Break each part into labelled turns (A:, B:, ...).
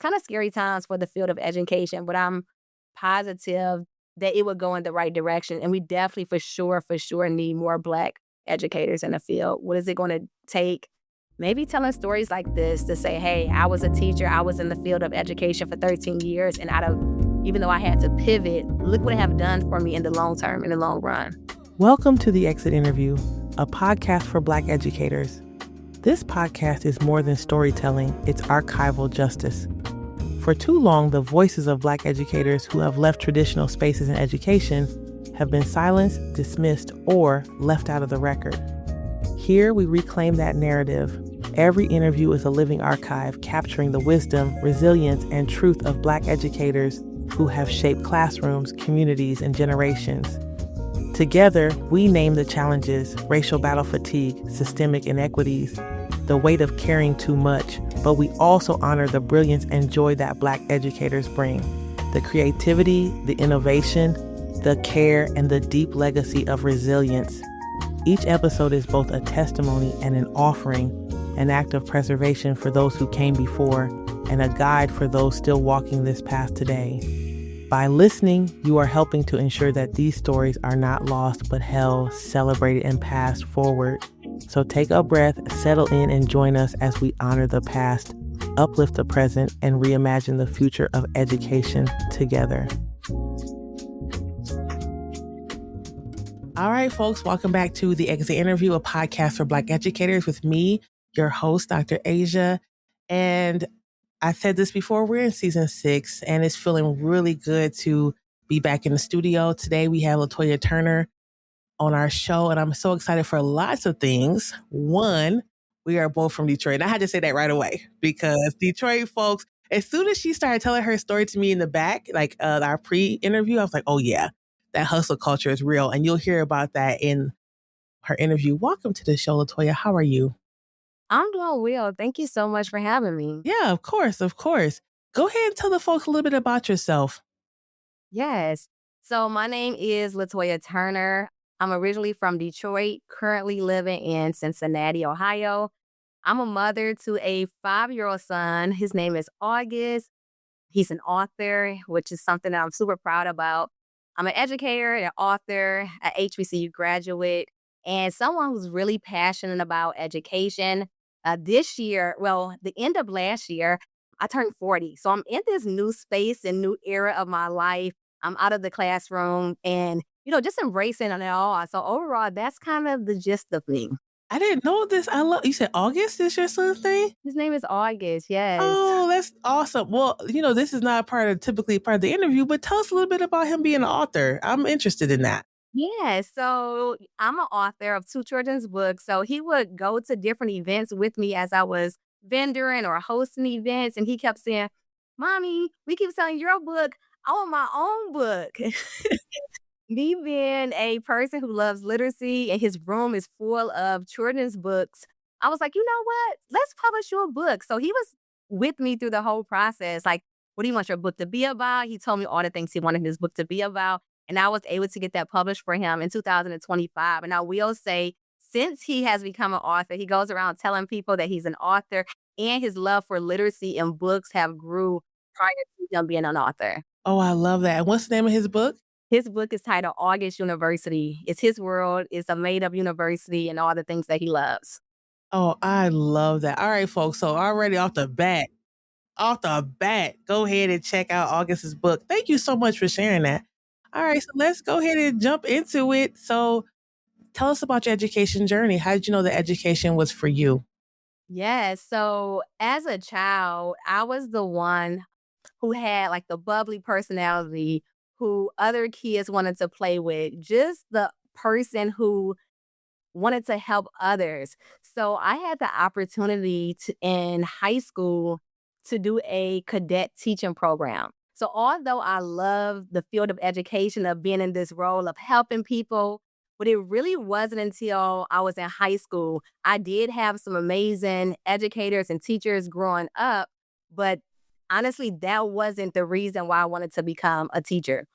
A: kind of scary times for the field of education, but I'm positive that it would go in the right direction. And we definitely, for sure need more Black educators in the field. What is it going to take? Maybe telling stories like this to say, hey, I was a teacher. I was in the field of education for 13 years. And even though I had to pivot, look what it have done for me in the long term, in the long run.
B: Welcome to The Exit Interview, a podcast for Black educators. This podcast is more than storytelling, it's archival justice. For too long, the voices of Black educators who have left traditional spaces in education have been silenced, dismissed, or left out of the record. Here, we reclaim that narrative. Every interview is a living archive capturing the wisdom, resilience, and truth of Black educators who have shaped classrooms, communities, and generations. Together, we name the challenges: racial battle fatigue, systemic inequities, the weight of caring too much, but we also honor the brilliance and joy that Black educators bring, the creativity, the innovation, the care, and the deep legacy of resilience. Each episode is both a testimony and an offering, an act of preservation for those who came before, and a guide for those still walking this path today. By listening, you are helping to ensure that these stories are not lost but held, celebrated, and passed forward. So take a breath, settle in, and join us as we honor the past, uplift the present, and reimagine the future of education together. All right, folks, welcome back to The Exit Interview, a podcast for Black educators with me, your host, Dr. Asia. And I said this before, we're in season 6, and it's feeling really good to be back in the studio. Today, we have Latoya Turner on our show, and I'm so excited for lots of things. One, we are both from Detroit. And I had to say that right away because Detroit folks, as soon as she started telling her story to me in the back, like our pre-interview, I was like, oh yeah, that hustle culture is real. And you'll hear about that in her interview. Welcome to the show, Latoya. How are you?
A: I'm doing well. Thank you so much for having me.
B: Yeah, of course, of course. Go ahead and tell the folks a little bit about yourself.
A: Yes. So my name is Latoya Turner. I'm originally from Detroit, currently living in Cincinnati, Ohio. I'm a mother to a 5-year-old son. His name is August. He's an author, which is something that I'm super proud about. I'm an educator, an author, an HBCU graduate, and someone who's really passionate about education. This year, the end of last year, I turned 40. So I'm in this new space and new era of my life. I'm out of the classroom and, just embracing it all. So overall, that's kind of the gist of me.
B: I didn't know this. You said August is your son's name?
A: His name is August, yes.
B: Oh, that's awesome. Well, this is not typically part of the interview, but tell us a little bit about him being an author. I'm interested in that.
A: Yeah, so I'm an author of 2 children's books. So he would go to different events with me as I was vendoring or hosting events. And he kept saying, Mommy, we keep selling your book. I want my own book. Me being a person who loves literacy and his room is full of children's books, I was like, you know what? Let's publish your book. So he was with me through the whole process. Like, what do you want your book to be about? He told me all the things he wanted his book to be about. And I was able to get that published for him in 2025. And I will say, since he has become an author, he goes around telling people that he's an author, and his love for literacy and books have grew prior to him being an author.
B: Oh, I love that. And what's the name of his book?
A: His book is titled August University. It's his world. It's a made-up university and all the things that he loves.
B: Oh, I love that. All right, folks. So already off the bat, go ahead and check out August's book. Thank you so much for sharing that. All right, so let's go ahead and jump into it. So tell us about your education journey. How did you know that education was for you?
A: Yes. So as a child, I was the one who had like the bubbly personality who other kids wanted to play with, just the person who wanted to help others. So I had the opportunity in high school to do a cadet teaching program. So although I love the field of education, of being in this role of helping people, but it really wasn't until I was in high school. I did have some amazing educators and teachers growing up, but honestly, that wasn't the reason why I wanted to become a teacher.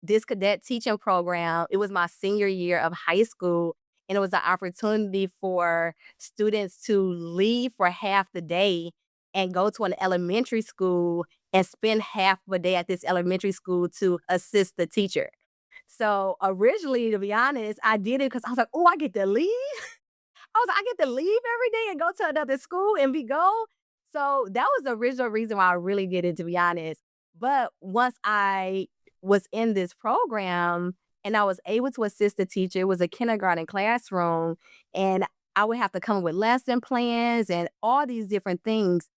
A: This cadet teaching program, it was my senior year of high school, and it was an opportunity for students to leave for half the day and go to an elementary school and spend half of a day at this elementary school to assist the teacher. So originally, to be honest, I did it because I was like, oh, I get to leave. I was like, I get to leave every day and go to another school and be gone. So that was the original reason why I really did it, to be honest. But once I was in this program and I was able to assist the teacher, it was a kindergarten classroom, and I would have to come up with lesson plans and all these different things.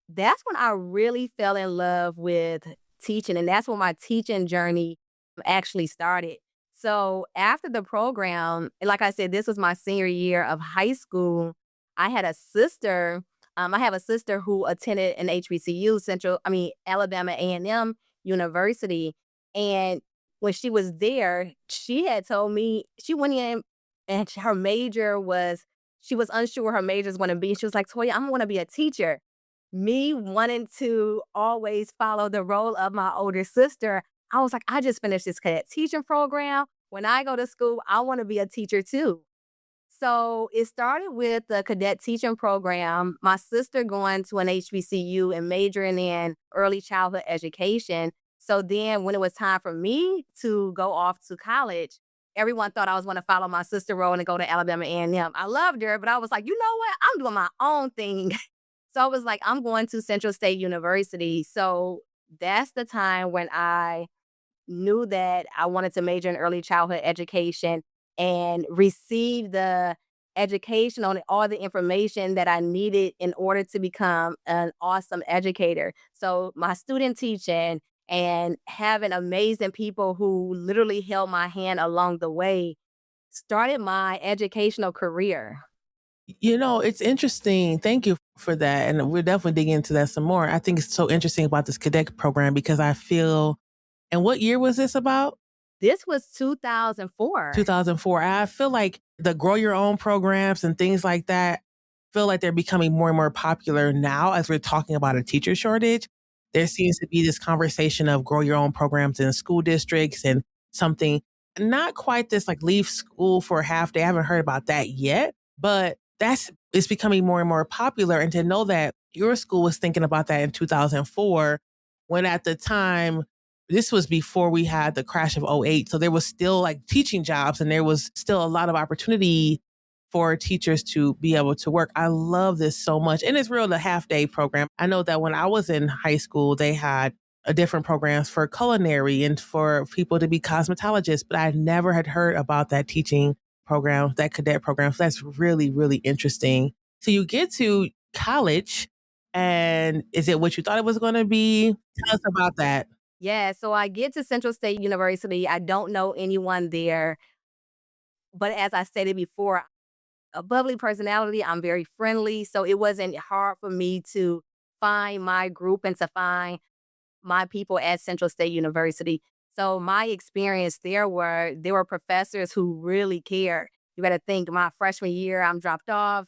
A: That's when I really fell in love with teaching, and that's when my teaching journey actually started. So after the program, like I said, this was my senior year of high school. I had a sister. I have a sister who attended an HBCU, Alabama A&M University. And when she was there, she had told me she went in and her major was, she was unsure what her major was going to be. She was like, Toya, I'm going to be a teacher. Me wanting to always follow the role of my older sister, I was like, I just finished this cadet teaching program. When I go to school, I want to be a teacher too. So it started with the cadet teaching program, my sister going to an HBCU and majoring in early childhood education. So then when it was time for me to go off to college, everyone thought I was going to follow my sister role and go to Alabama A&M. I loved her, but I was like, you know what? I'm doing my own thing. So I was like, I'm going to Central State University. So that's the time when I knew that I wanted to major in early childhood education and receive the education on all the information that I needed in order to become an awesome educator. So my student teaching and having amazing people who literally held my hand along the way started my educational career.
B: It's interesting. Thank you for that. And we're definitely digging into that some more. I think it's so interesting about this cadet program because I feel, and what year was this about?
A: This was 2004.
B: 2004. I feel like the grow your own programs and things like that feel like they're becoming more and more popular now as we're talking about a teacher shortage. There seems to be this conversation of grow your own programs in school districts and something not quite this like leave school for a half day. I haven't heard about that yet, but it's becoming more and more popular. And to know that your school was thinking about that in 2004, when at the time, this was before we had the crash of '08. So there was still like teaching jobs and there was still a lot of opportunity for teachers to be able to work. I love this so much. And it's real, the half day program. I know that when I was in high school, they had a different programs for culinary and for people to be cosmetologists, but I never had heard about that teaching program, that cadet program. So that's really, really interesting. So you get to college, and is it what you thought it was going to be? Tell us about that.
A: Yeah, so I get to Central State University. I don't know anyone there, but as I stated before, a bubbly personality. I'm very friendly, so it wasn't hard for me to find my group and to find my people at Central State University. So my experience there were professors who really cared. You got to think, my freshman year, I'm dropped off.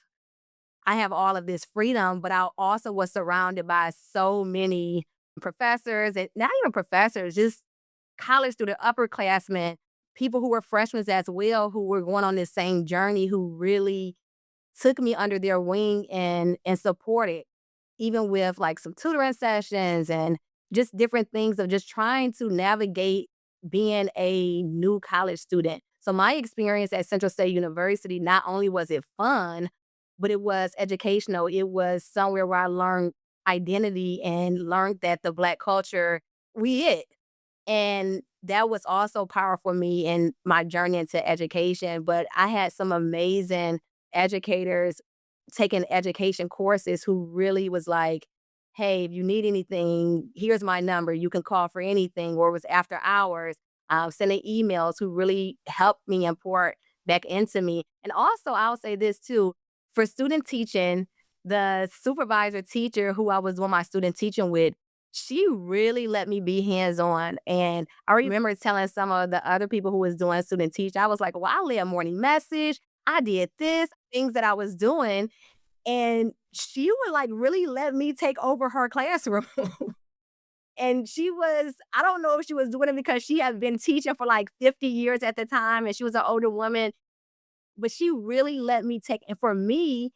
A: I have all of this freedom, but I also was surrounded by so many professors, and not even professors, just college student, upperclassmen, people who were freshmen as well, who were going on this same journey, who really took me under their wing and supported, even with like some tutoring sessions and just different things of just trying to navigate being a new college student. So my experience at Central State University, not only was it fun, but it was educational. It was somewhere where I learned identity and learned that the Black culture, we it. And that was also powerful for me in my journey into education. But I had some amazing educators taking education courses who really was like, hey, if you need anything, here's my number. You can call for anything. Or it was after hours, sending emails who really helped me and poured back into me. And also, I'll say this too, for student teaching, the supervisor teacher who I was doing my student teaching with, she really let me be hands-on, and I remember telling some of the other people who was doing student teach, I was like, "Well, I led a morning message, I did this," things that I was doing, and she would, like, really let me take over her classroom. And she was, I don't know if she was doing it because she had been teaching for, like, 50 years at the time, and she was an older woman, but she really let me take, and for me,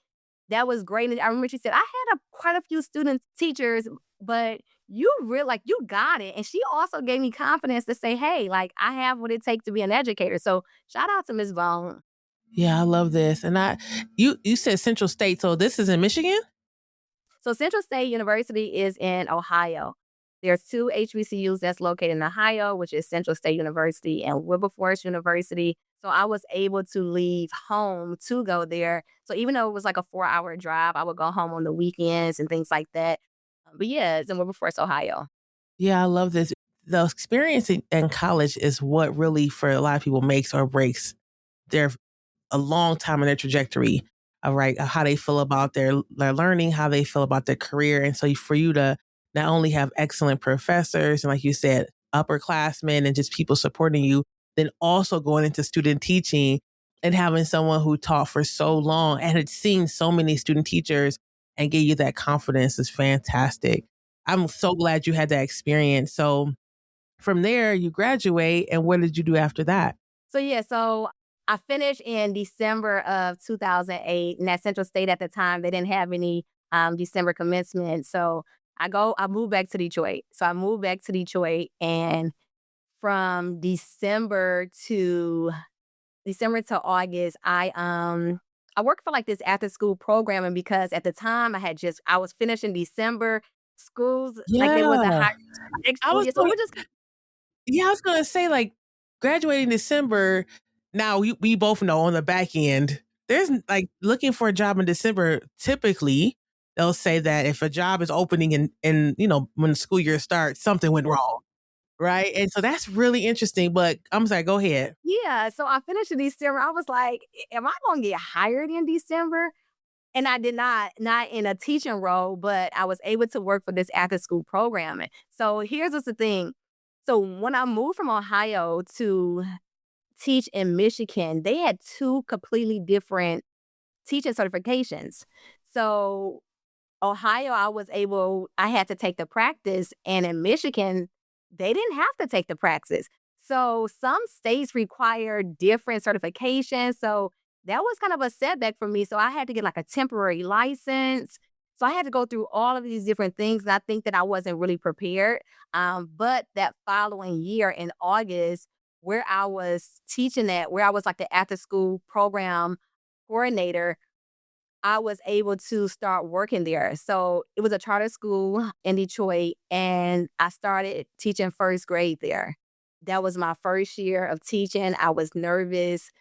A: that was great. And I remember she said, I had quite a few students, teachers, but you really like you got it. And she also gave me confidence to say, hey, like I have what it takes to be an educator. So shout out to Ms. Vaughn.
B: Yeah, I love this. And you said Central State, so this is in Michigan?
A: So Central State University is in Ohio. There's two HBCUs that's located in Ohio, which is Central State University and Wilberforce University. So I was able to leave home to go there. So even though it was like a 4-hour drive, I would go home on the weekends and things like that. But yeah, it's in Wilberforce, Ohio.
B: Yeah, I love this. The experience in college is what really, for a lot of people, makes or breaks their a long time in their trajectory of right how they feel about their learning, how they feel about their career. And so for you to not only have excellent professors and like you said, upperclassmen and just people supporting you, then also going into student teaching and having someone who taught for so long and had seen so many student teachers and gave you that confidence is fantastic. I'm so glad you had that experience. So from there, you graduate, and what did you do after that?
A: So yeah, so I finished in December of 2008, and at Central State at the time, they didn't have any December commencement. So I moved back to Detroit. So I moved back to Detroit, and from December to August, I worked for like this after school programming because at the time I was finished in December. Schools like they wasn't
B: Yeah.
A: hiring next
B: I
A: school
B: was
A: year, so
B: going
A: we're just
B: Yeah, I was gonna say, like, graduating December, now we both know on the back end, there's like looking for a job in December, typically they'll say that if a job is opening in when the school year starts, something went wrong. Right. And so that's really interesting. But I'm sorry, go ahead.
A: yeah. So I finished in December. I was like, am I gonna get hired in December? And I did not in a teaching role, but I was able to work for this after school programming. So here's what's the thing. So when I moved from Ohio to teach in Michigan, they had two completely different teaching certifications. So Ohio, I had to take the practice, and in Michigan, they didn't have to take the praxis. So some states require different certifications. So that was kind of a setback for me. So I had to get like a temporary license. So I had to go through all of these different things. And I think that I wasn't really prepared. But that following year in August, where I was teaching where I was like the after school program coordinator, I was able to start working there. So it was a charter school in Detroit, and I started teaching first grade there. That was my first year of teaching. I was nervous.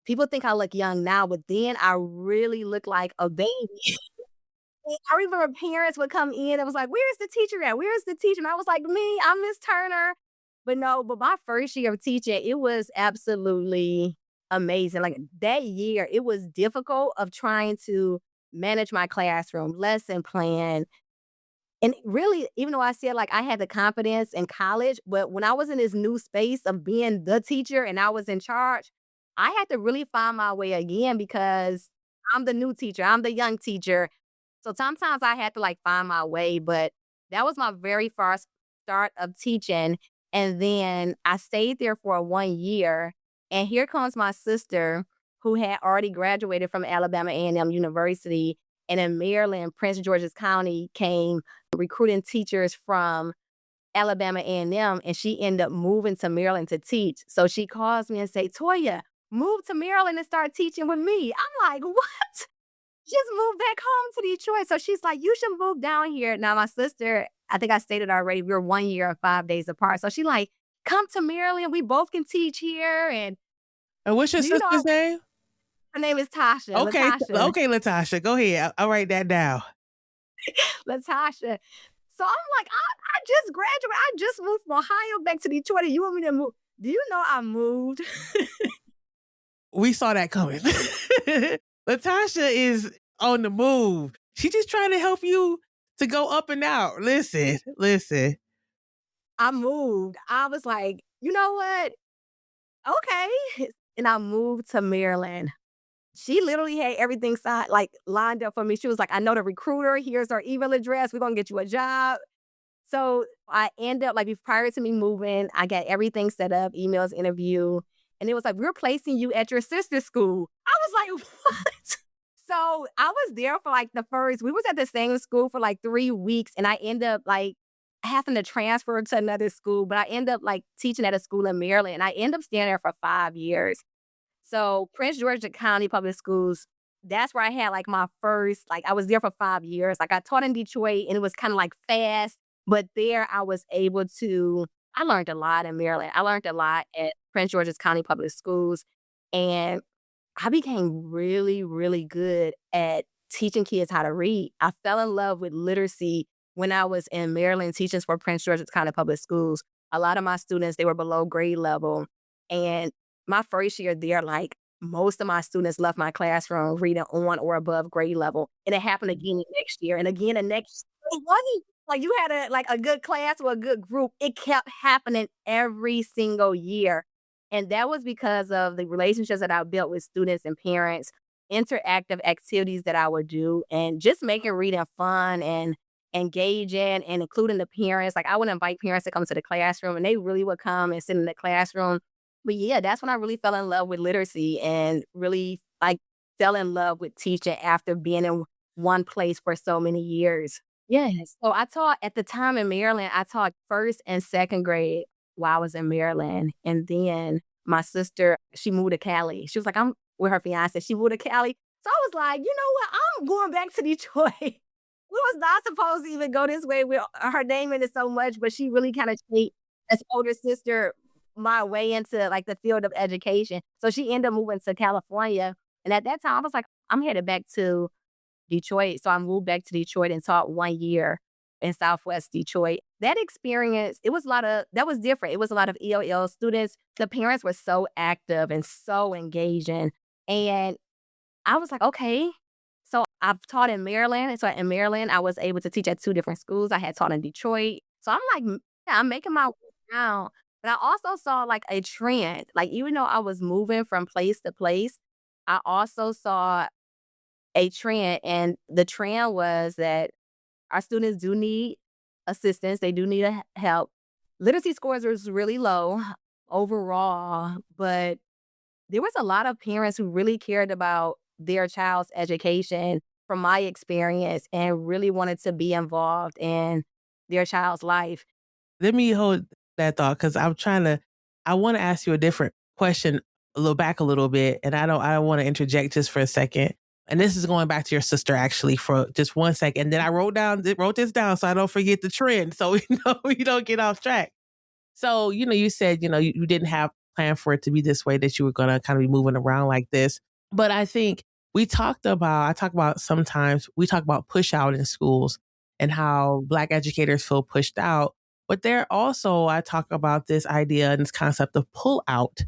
A: People think I look young now, but then I really looked like a baby. I remember parents would come in and was like, "Where's the teacher at? Where's the teacher?" And I was like, "Me, I'm Miss Turner." But no, but my first year of teaching, it was absolutely amazing. Like that year, it was difficult of trying to manage my classroom, lesson plan. And really, even though I said like I had the confidence in college, but when I was in this new space of being the teacher and I was in charge, I had to really find my way again because I'm the new teacher, I'm the young teacher. So sometimes I had to like find my way, but that was my very first start of teaching. And then I stayed there for 1 year. And here comes my sister who had already graduated from Alabama A&M University. And in Maryland, Prince George's County came recruiting teachers from Alabama A&M, and she ended up moving to Maryland to teach. So she calls me and say, "Toya, move to Maryland and start teaching with me." I'm like, "What?" Just moved back home to Detroit. So she's like, "You should move down here." Now, my sister, I think I stated already, we were 1 year and 5 days apart. So she like, "Come to Maryland. We both can teach here." And
B: And what's your
A: do you know
B: sister's name?
A: her name is Tasha,
B: Okay.
A: Latasha,
B: Okay, Latasha. Go ahead. I'll write that down.
A: Latasha. So I'm like, I just graduated. I just moved from Ohio back to Detroit. And you want me to move? Do you know I moved?
B: We saw that coming. Latasha is on the move. She just trying to help you to go up and out. Listen.
A: I moved. I was like, you know what? Okay. And I moved to Maryland. She literally had everything signed, like lined up for me. She was like, "I know the recruiter. Here's our email address. We're gonna get you a job." So I ended up like prior to me moving, I got everything set up, emails, interview, and it was like, "We're placing you at your sister's school." I was like, "What?" So I was there for like the first we was at the same school for like 3 weeks, and I end up like having to transfer to another school, but I end up like teaching at a school in Maryland, and I end up staying there for 5 years. So Prince George's County Public Schools, that's where I had like my first like I was there for 5 years. Like I taught in Detroit and it was kind of like fast, but there I was able to I learned a lot in Maryland. I learned a lot at Prince George's County Public Schools, and I became really, really good at teaching kids how to read. I fell in love with literacy when I was in Maryland teaching for Prince George's County Public Schools. A lot of my students, they were below grade level. And my first year there, like most of my students left my classroom reading on or above grade level. And it happened again the next year and again the next. It wasn't like you had a good class or a good group. It kept happening every single year. And that was because of the relationships that I built with students and parents, interactive activities that I would do, and just making reading fun and engaging and including the parents. Like I would invite parents to come to the classroom and they really would come and sit in the classroom. But yeah, that's when I really fell in love with literacy and really like fell in love with teaching after being in one place for so many years. Yes. So I taught at the time in Maryland, I taught first and second grade while I was in Maryland. And then my sister, she moved to Cali. She was like, I'm with her fiance. She moved to Cali. So I was like, you know what? I'm going back to Detroit. We was not supposed to even go this way with her name in it so much, but she really kind of shaped as older sister my way into like the field of education. So she ended up moving to California. And at that time, I was like, I'm headed back to Detroit. So I moved back to Detroit and taught 1 year in Southwest Detroit. That experience, it was a lot of that was different. It was a lot of EOL students. The parents were so active and so engaging. And I was like, okay. So I've taught in Maryland. And so in Maryland, I was able to teach at 2 different schools. I had taught in Detroit. So I'm like, yeah, I'm making my way around. But I also saw like a trend. Like even though I was moving from place to place, I also saw a trend. And the trend was that our students do need assistance. They do need help. Literacy scores was really low overall, but there was a lot of parents who really cared about their child's education from my experience and really wanted to be involved in their child's life.
B: Let me hold that thought because I want to ask you a different question, a little back a little bit. And I don't want to interject just for a second. And this is going back to your sister actually for just 1 second. And then I wrote this down so I don't forget the trend. So we don't get off track. So, you said, you didn't have plan for it to be this way, that you were going to kind of be moving around like this. But I think sometimes we talk about push out in schools and how Black educators feel pushed out. But there also, I talk about this idea and this concept of pull out,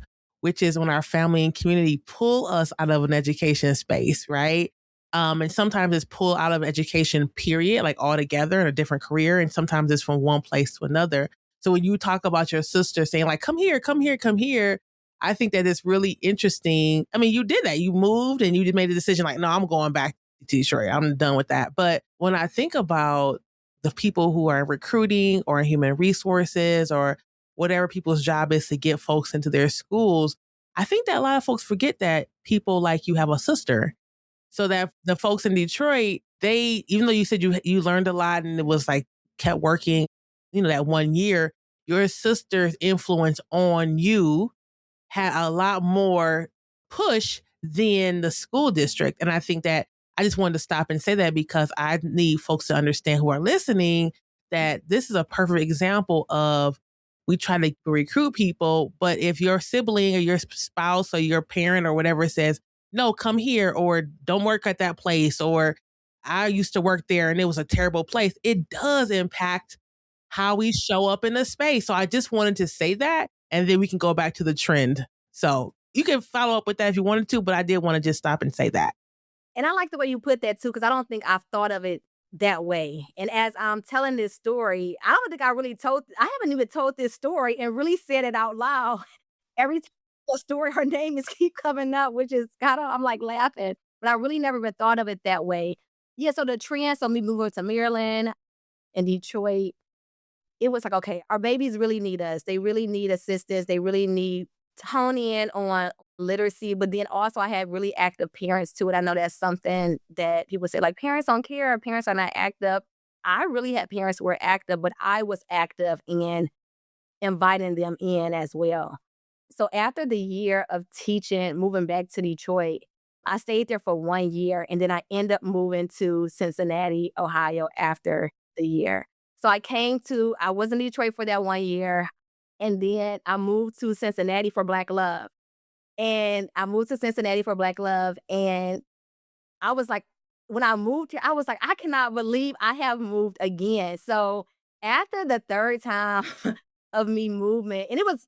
B: which is when our family and community pull us out of an education space, right? And sometimes it's pull out of education, period, like altogether in a different career. And sometimes it's from one place to another. So when you talk about your sister saying like, come here, come here, come here, I think that it's really interesting. I mean, you did that. You moved and you just made a decision like, no, I'm going back to Detroit. I'm done with that. But when I think about the people who are recruiting or in human resources or whatever people's job is to get folks into their schools, I think that a lot of folks forget that people like you have a sister. So that the folks in Detroit, even though you said you learned a lot and it was like kept working, that 1 year, your sister's influence on you had a lot more push than the school district. And I think that I just wanted to stop and say that because I need folks to understand who are listening that this is a perfect example of we try to recruit people, but if your sibling or your spouse or your parent or whatever says, no, come here, or don't work at that place, or I used to work there and it was a terrible place, it does impact how we show up in the space. So I just wanted to say that, and then we can go back to the trend. So you can follow up with that if you wanted to, but I did want to just stop and say that.
A: And I like the way you put that too, because I don't think I've thought of it that way. And as I'm telling this story, I don't think I haven't even told this story and really said it out loud. Every time the story, her name is keep coming up, which is I'm like laughing, but I really never even thought of it that way. Yeah. So the trend, so me moving to Maryland and Detroit, it was like, okay, our babies really need us. They really need assistance. They really need to hone in on literacy, but then also I had really active parents too. And I know that's something that people say, like, parents don't care, parents are not active. I really had parents who were active, but I was active in inviting them in as well. So after the year of teaching, moving back to Detroit, I stayed there for 1 year and then I ended up moving to Cincinnati, Ohio after the year. So I was in Detroit for that 1 year and then I moved to Cincinnati for Black Love. And I moved to Cincinnati for Black Love, and I was like when I moved here, I was like, "I cannot believe I have moved again." So, after the 3rd time of me movement and it was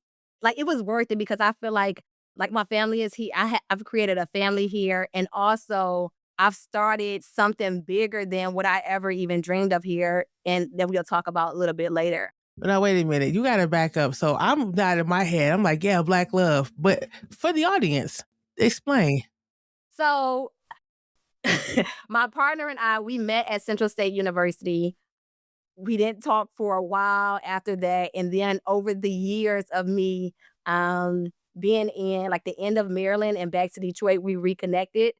A: worth it because I feel like, my family is here. I've created a family here, and also I've started something bigger than what I ever even dreamed of here, and that we'll talk about a little bit later.
B: Now, wait a minute. You got to back up. So I'm not in my head. I'm like, yeah, Black love. But for the audience, explain.
A: So, my partner and I, we met at Central State University. We didn't talk for a while after that, and then over the years of me, being in, like, the end of Maryland and back to Detroit, we reconnected.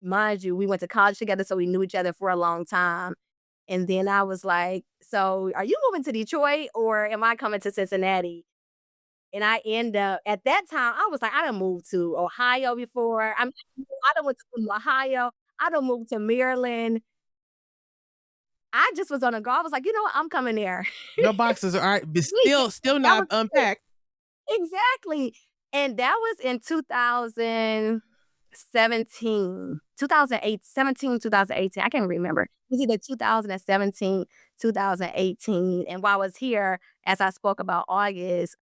A: Mind you, we went to college together, so we knew each other for a long time, and then I was like, "So, are you moving to Detroit or am I coming to Cincinnati?" And I end up at that time, I was like, "I done moved to Ohio before." I done went to Ohio. I done moved to Maryland. I just was on a go. I was like, "You know what? I'm coming there."
B: Your boxes are but
A: We
B: still
A: that
B: not
A: was
B: unpacked.
A: exactly. And that was in 2017, 2008, 17, 2018. I can't remember. It was either 2017, 2018. And while I was here, as I spoke about August,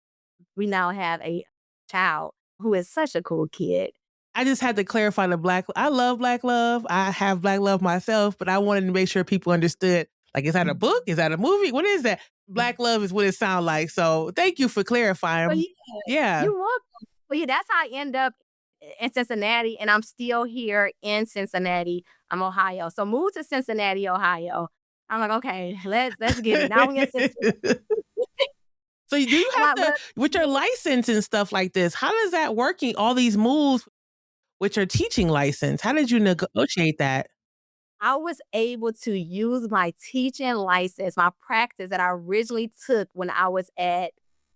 A: we now have a child who is such a cool kid.
B: I just had to clarify the Black. I love Black love. I have Black love myself, but I wanted to make sure people understood. Like, is that a book? Is that a movie? What is that? Black love is what it sounds like. So thank you for
A: But
B: clarifying.
A: yeah,
B: Yeah.
A: you're welcome. But yeah, that's how I end up in Cincinnati, and I'm still here in Cincinnati. I'm Ohio. So move to Cincinnati, Ohio. I'm like, okay, let's get it. Now we in Cincinnati.
B: So do you have
A: But
B: to, with your license and stuff like this, how does that working, all these moves with your teaching license? How did you negotiate that?
A: I was able to use my teaching license, my practice that I originally took when I was at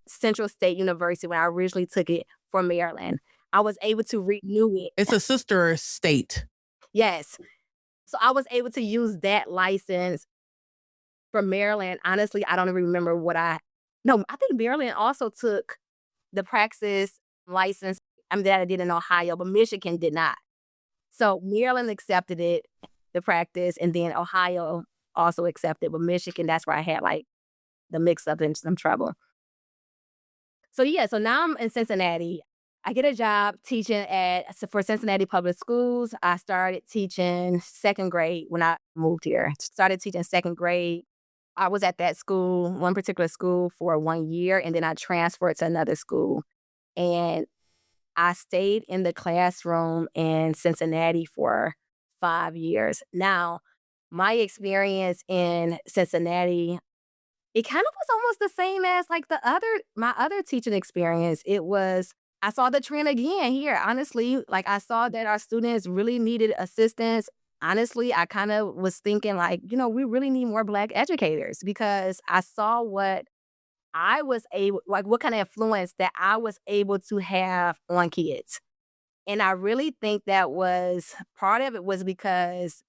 A: Central State University, when I originally took it for Maryland. I was able to renew it.
B: It's a sister state.
A: Yes. So I was able to use that license for Maryland. Honestly, I don't even remember no, I think Maryland also took the praxis license. That I did in Ohio, but Michigan did not. So Maryland accepted it, the practice, and then Ohio also accepted, but Michigan, that's where I had like the mix up and some trouble. So yeah, so now I'm in Cincinnati. I get a job teaching for Cincinnati Public Schools. I started teaching 2nd grade when I moved here. Started teaching 2nd grade. I was at that school, one particular school, for 1 year, and then I transferred to another school. And I stayed in the classroom in Cincinnati for 5 years. Now, my experience in Cincinnati, it kind of was almost the same as like my other teaching experience. I saw the trend again here. Honestly, like I saw that our students really needed assistance. Honestly, I kind of was thinking like, we really need more Black educators because I saw what kind of influence that I was able to have on kids. And I really think that was part of it was because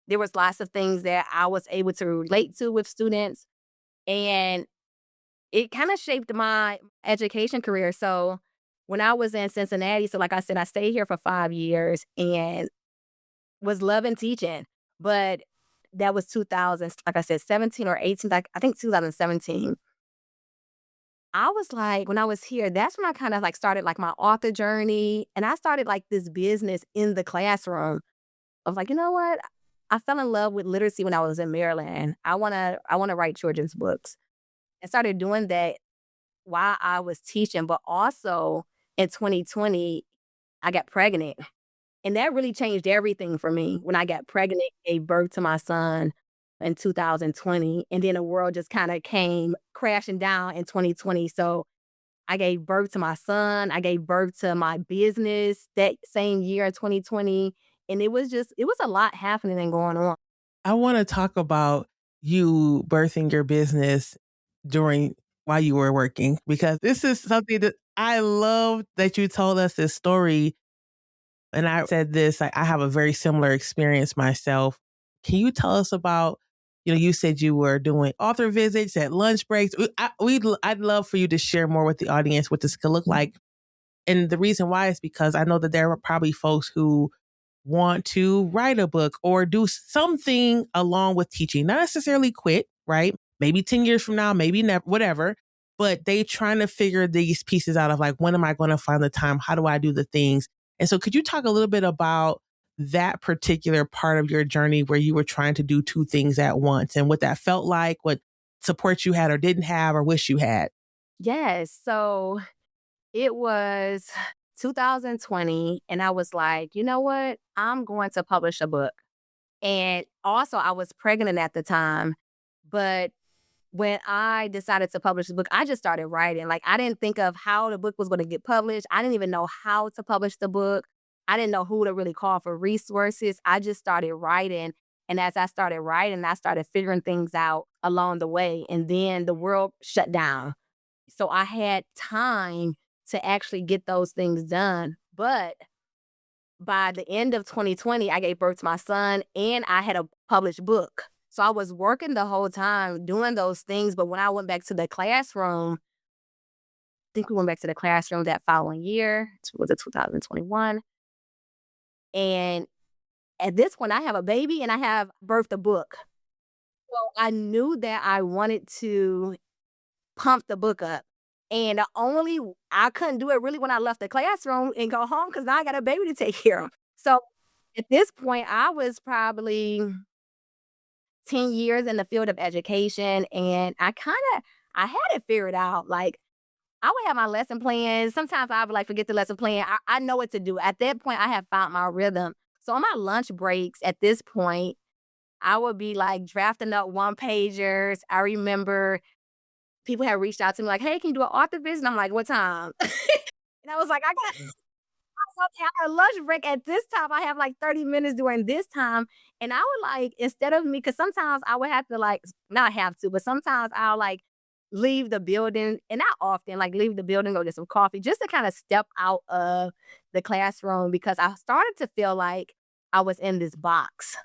A: there was lots of things that I was able to relate to with students. And it kind of shaped my education career. So when I was in Cincinnati, so like I said, I stayed here for 5 years and was loving teaching. But that was 2000, like I said, 17 or 18, like I think 2017. I was like, when I was here, that's when I kind of like started like my author journey. And I started like this business in the classroom of like, you know what? I fell in love with literacy when I was in Maryland. I wanna write children's books. And started doing that while I was teaching, but also in 2020, I got pregnant. And that really changed everything for me when I got pregnant, gave birth to my son in 2020. And then the world just kind of came crashing down in 2020. So I gave birth to my son. I gave birth to my business that same year, 2020. And it was a lot happening and going on.
B: I want to talk about you birthing your business during while you were working, because this is something that I love that you told us this story. And I said this, I have a very similar experience myself. Can you tell us about, you said you were doing author visits at lunch breaks. I'd love for you to share more with the audience what this could look like. And the reason why is because I know that there are probably folks who want to write a book or do something along with teaching, not necessarily quit, right? Maybe 10 years from now, maybe never, whatever, but they trying to figure these pieces out of like, when am I going to find the time? How do I do the things? And so could you talk a little bit about that particular part of your journey where you were trying to do two things at once and what that felt like, what support you had or didn't have or wish you had?
A: Yes. So it was 2020, and I was like, you know what? I'm going to publish a book. And also, I was pregnant at the time. But when I decided to publish the book, I just started writing. Like, I didn't think of how the book was going to get published. I didn't even know how to publish the book. I didn't know who to really call for resources. I just started writing. And as I started writing, I started figuring things out along the way. And then the world shut down. So I had time to actually get those things done. But by the end of 2020, I gave birth to my son and I had a published book. So I was working the whole time doing those things. But when I went back to the classroom, I think we went back to the classroom that following year, was it 2021? And at this point, I have a baby and I have birthed a book. So I knew that I wanted to pump the book up. And I couldn't do it really when I left the classroom and go home because now I got a baby to take care of. So at this point, I was probably 10 years in the field of education, and I had it figured out. Like, I would have my lesson plans. Sometimes I would like forget the lesson plan. I know what to do. At that point, I have found my rhythm. So on my lunch breaks at this point, I would be like drafting up one pagers. I remember people had reached out to me like, "Hey, can you do an author visit?" And I'm like, "What time?" And I was like, "I got a lunch break at this time. I have like 30 minutes during this time." And I would like, instead of me, because sometimes I would have to like, not have to, but sometimes I'll like leave the building, and not often, like leave the building, go get some coffee just to kind of step out of the classroom because I started to feel like I was in this box.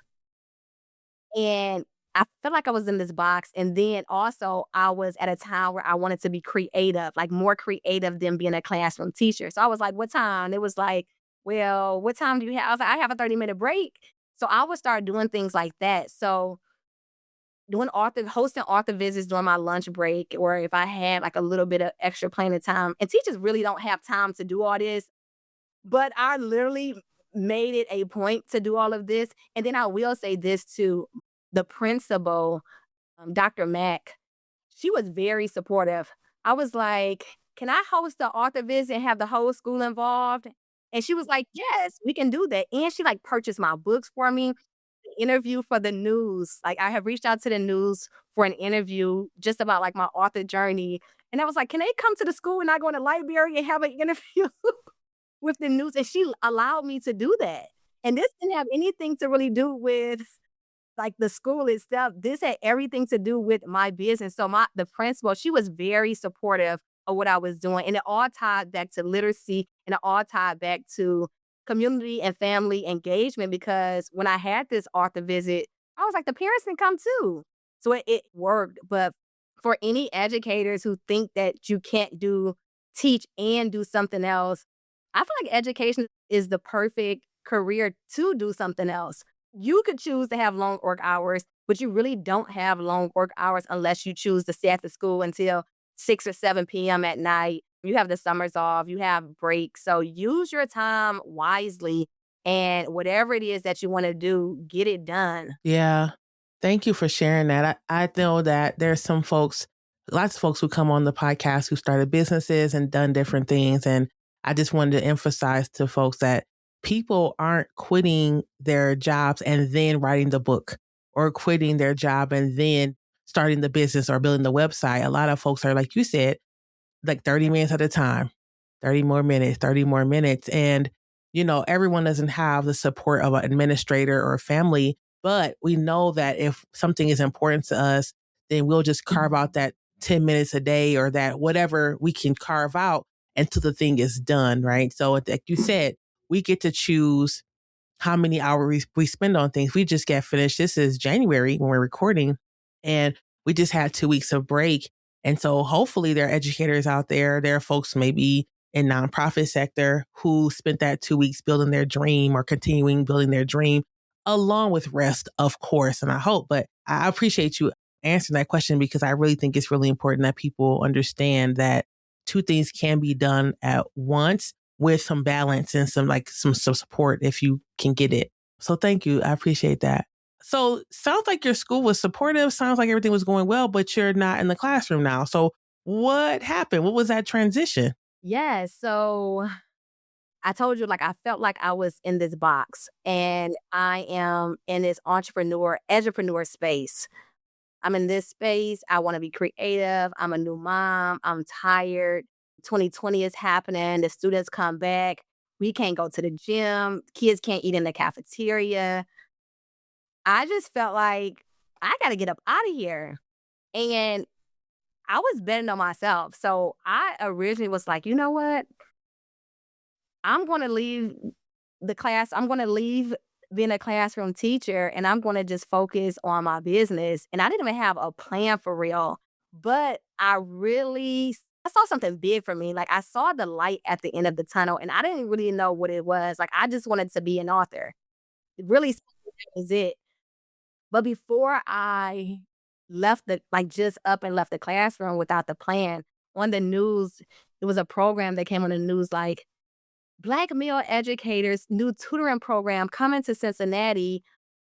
A: And I felt like I was in this box, and then also I was at a time where I wanted to be creative, like more creative than being a classroom teacher. So I was like, "What time?" It was like, "Well, what time do you have?" I was like, "I have a 30-minute break." So I would start doing things like that. So hosting author visits during my lunch break, or if I had like a little bit of extra planning time. And teachers really don't have time to do all this, but I literally made it a point to do all of this. And then I will say this too, the principal, Dr. Mack, she was very supportive. I was like, "Can I host the author visit and have the whole school involved?" And she was like, "Yes, we can do that." And she like purchased my books for me, the interview for the news. Like, I have reached out to the news for an interview just about like my author journey. And I was like, "Can they come to the school and I go in the library and have an interview with the news?" And she allowed me to do that. And this didn't have anything to really do with like the school itself. This had everything to do with my business. So the principal, she was very supportive of what I was doing. And it all tied back to literacy, and it all tied back to community and family engagement, because when I had this author visit, I was like, the parents can come too. So it worked. But for any educators who think that you can't teach and do something else, I feel like education is the perfect career to do something else. You could choose to have long work hours, but you really don't have long work hours unless you choose to stay at the school until 6 or 7 p.m. at night. You have the summers off, you have breaks. So use your time wisely, and whatever it is that you want to do, get it done.
B: Yeah. Thank you for sharing that. I know that there's some folks, lots of folks who come on the podcast who started businesses and done different things. And I just wanted to emphasize to folks that people aren't quitting their jobs and then writing the book, or quitting their job and then starting the business or building the website. A lot of folks are, like you said, like 30 minutes at a time, 30 more minutes, 30 more minutes. And, everyone doesn't have the support of an administrator or a family, but we know that if something is important to us, then we'll just carve out that 10 minutes a day or that whatever we can carve out until the thing is done, right? So like you said, we get to choose how many hours we spend on things. We just get finished. This is January when we're recording, and we just had 2 weeks of break. And so hopefully there are educators out there. There are folks maybe in nonprofit sector who spent that 2 weeks building their dream or continuing building their dream along with rest, of course. And I hope, but I appreciate you answering that question because I really think it's really important that people understand that two things can be done at once with some balance and some support if you can get it. So thank you. I appreciate that. So sounds like your school was supportive. Sounds like everything was going well, but you're not in the classroom now. So what happened? What was that transition?
A: Yeah, so I told you, like, I felt like I was in this box and I am in this entrepreneur space. I'm in this space. I want to be creative. I'm a new mom. I'm tired. 2020 is happening. The students come back. We can't go to the gym. Kids can't eat in the cafeteria. I just felt like I got to get up out of here. And I was betting on myself. So I originally was like, you know what? I'm going to leave the class. I'm going to leave being a classroom teacher and I'm going to just focus on my business. And I didn't even have a plan for real, but I saw something big for me. Like I saw the light at the end of the tunnel and I didn't really know what it was. Like I just wanted to be an author. Really, that was it. But before I just up and left the classroom without the plan, on the news, it was a program that came on the news like, Black male educators, new tutoring program coming to Cincinnati.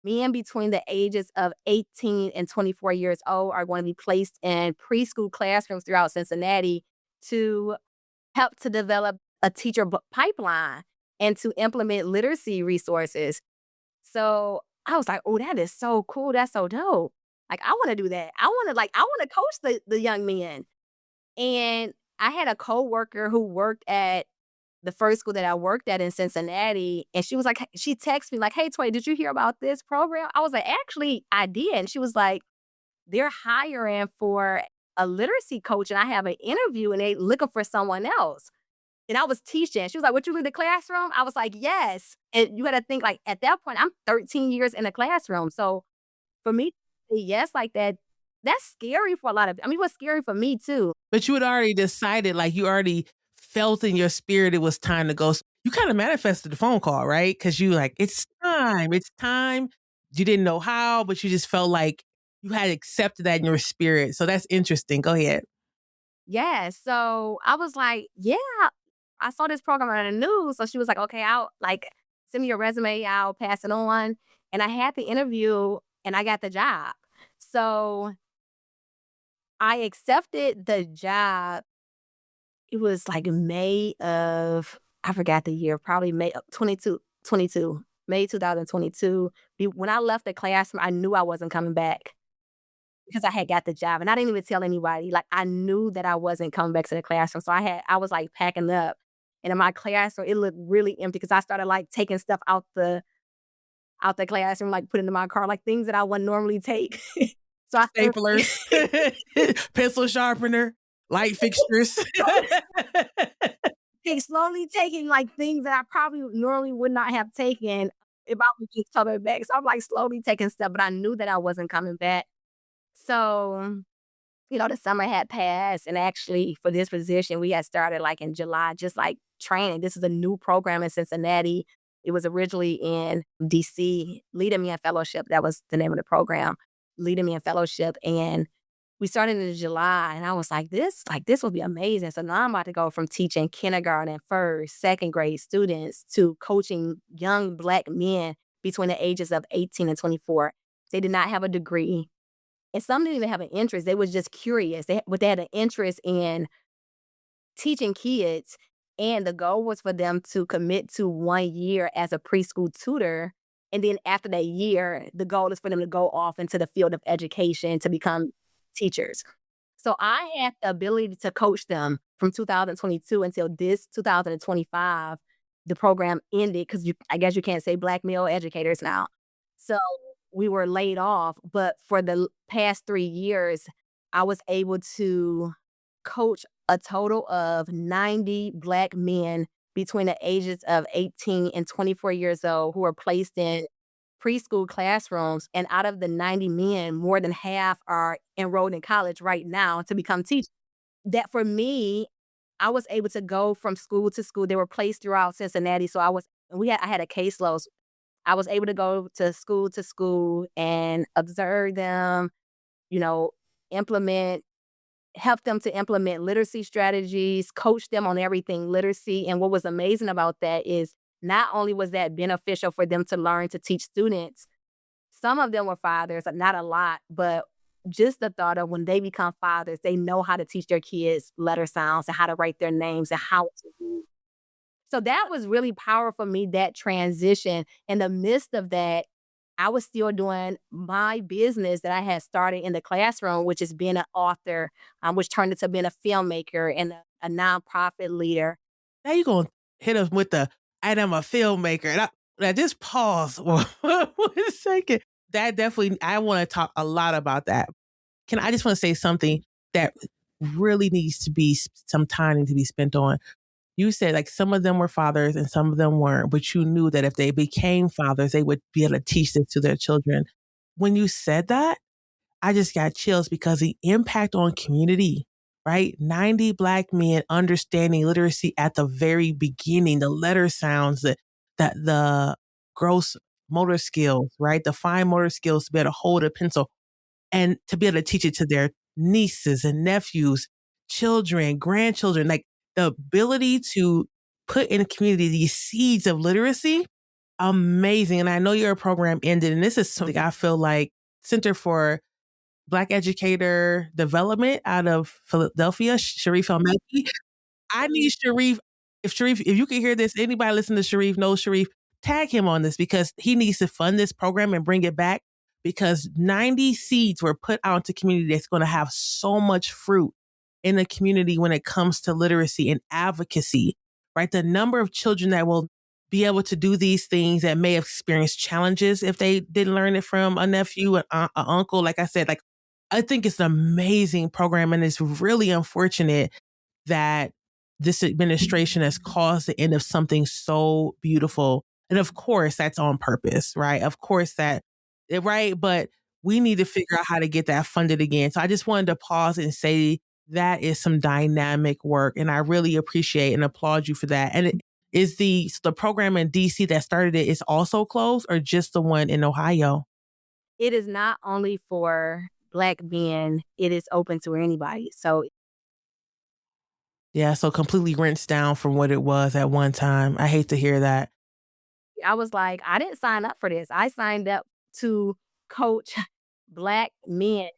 A: Men between the ages of 18 and 24 years old are going to be placed in preschool classrooms throughout Cincinnati to help to develop a pipeline and to implement literacy resources. So I was like, oh, that is so cool. That's so dope. Like, I want to do that. I want to coach the young men. And I had a coworker who worked at the first school that I worked at in Cincinnati, and she was like, she texted me like, "Hey, Toy, did you hear about this program?" I was like, "Actually, I did." And she was like, "They're hiring for a literacy coach, and I have an interview, and they looking for someone else." And I was teaching. She was like, "What, you leave the classroom?" I was like, "Yes." And you got to think like at that point, I'm 13 years in the classroom, so for me, to say yes like that, that's scary for a lot of. I mean, it was scary for me too.
B: But you had already decided, like you already felt in your spirit it was time to go. You kind of manifested the phone call, right? Because you like, it's time, it's time. You didn't know how, but you just felt like you had accepted that in your spirit. So that's interesting. Go ahead.
A: Yeah, so I was like, "Yeah, I saw this program on the news." So she was like, "Okay, I'll like send me your resume, I'll pass it on." And I had the interview and I got the job. So I accepted the job. It was like May of I forgot the year, probably May of 22, May 2022. When I left the classroom, I knew I wasn't coming back. Because I had got the job and I didn't even tell anybody, like, I knew that I wasn't coming back to the classroom, so I was, like, packing up, and in my classroom, it looked really empty because I started, like, taking stuff out the classroom, like, put it in my car, like, things that I wouldn't normally take. So I started
B: Staplers, pencil sharpener, light fixtures.
A: slowly taking, like, things that I probably normally would not have taken if I was just coming back, so I'm, like, slowly taking stuff, but I knew that I wasn't coming back. So the summer had passed, and actually for this position, we had started like in July, just like training. This is a new program in Cincinnati. It was originally in DC, Leading Me in Fellowship. That was the name of the program, Leading Me in Fellowship. And we started in July, and I was like, this will be amazing. So now I'm about to go from teaching kindergarten, first, second grade students to coaching young Black men between the ages of 18 and 24. They did not have a degree. And some didn't even have an interest. They was just curious. They had an interest in teaching kids, and the goal was for them to commit to 1 year as a preschool tutor, and then after that year, the goal is for them to go off into the field of education to become teachers. So I had the ability to coach them from 2022 until this 2025. The program ended because I guess you can't say black male educators now. So we were laid off, but for the past 3 years, I was able to coach a total of 90 black men between the ages of 18 and 24 years old who were placed in preschool classrooms. And out of the 90 men, more than half are enrolled in college right now to become teachers. That for me, I was able to go from school to school. They were placed throughout Cincinnati. So I had a caseload. I was able to school and observe them, you know, implement help them to implement literacy strategies, coach them on everything literacy. And what was amazing about that is not only was that beneficial for them to learn to teach students, some of them were fathers, not a lot, but just the thought of when they become fathers, they know how to teach their kids letter sounds and how to write their names and how to read. So that was really powerful for me, that transition. In the midst of that, I was still doing my business that I had started in the classroom, which is being an author, which turned into being a filmmaker and a nonprofit leader.
B: Now you gonna hit us with the "and I'm a filmmaker." And now just pause for 1 second. That definitely, I want to talk a lot about that. I just want to say something that really needs to be some time to be spent on. You said like some of them were fathers and some of them weren't, but you knew that if they became fathers, they would be able to teach this to their children. When you said that, I just got chills because the impact on community, right? 90 black men understanding literacy at the very beginning, the letter sounds, the gross motor skills, right? The fine motor skills to be able to hold a pencil and to be able to teach it to their nieces and nephews, children, grandchildren, like the ability to put in community these seeds of literacy, amazing. And I know your program ended, and this is something I feel like Center for Black Educator Development out of Philadelphia, Sharif Almeki. I need Sharif. If you can hear this, anybody listen to Sharif, knows Sharif, tag him on this because he needs to fund this program and bring it back because 90 seeds were put out into community that's going to have so much fruit in the community when it comes to literacy and advocacy, right? The number of children that will be able to do these things that may have experienced challenges if they didn't learn it from a nephew, an uncle, like I said, like I think it's an amazing program and it's really unfortunate that this administration has caused the end of something so beautiful. And of course, that's on purpose, right? Of course right? But we need to figure out how to get that funded again. So I just wanted to pause and say that is some dynamic work. And I really appreciate and applaud you for that. And is the program in DC that started it is also closed or just the one in Ohio?
A: It is not only for black men, it is open to anybody. So
B: Yeah, so completely rinsed down from what it was at one time. I hate to hear that.
A: I was like, I didn't sign up for this. I signed up to coach black men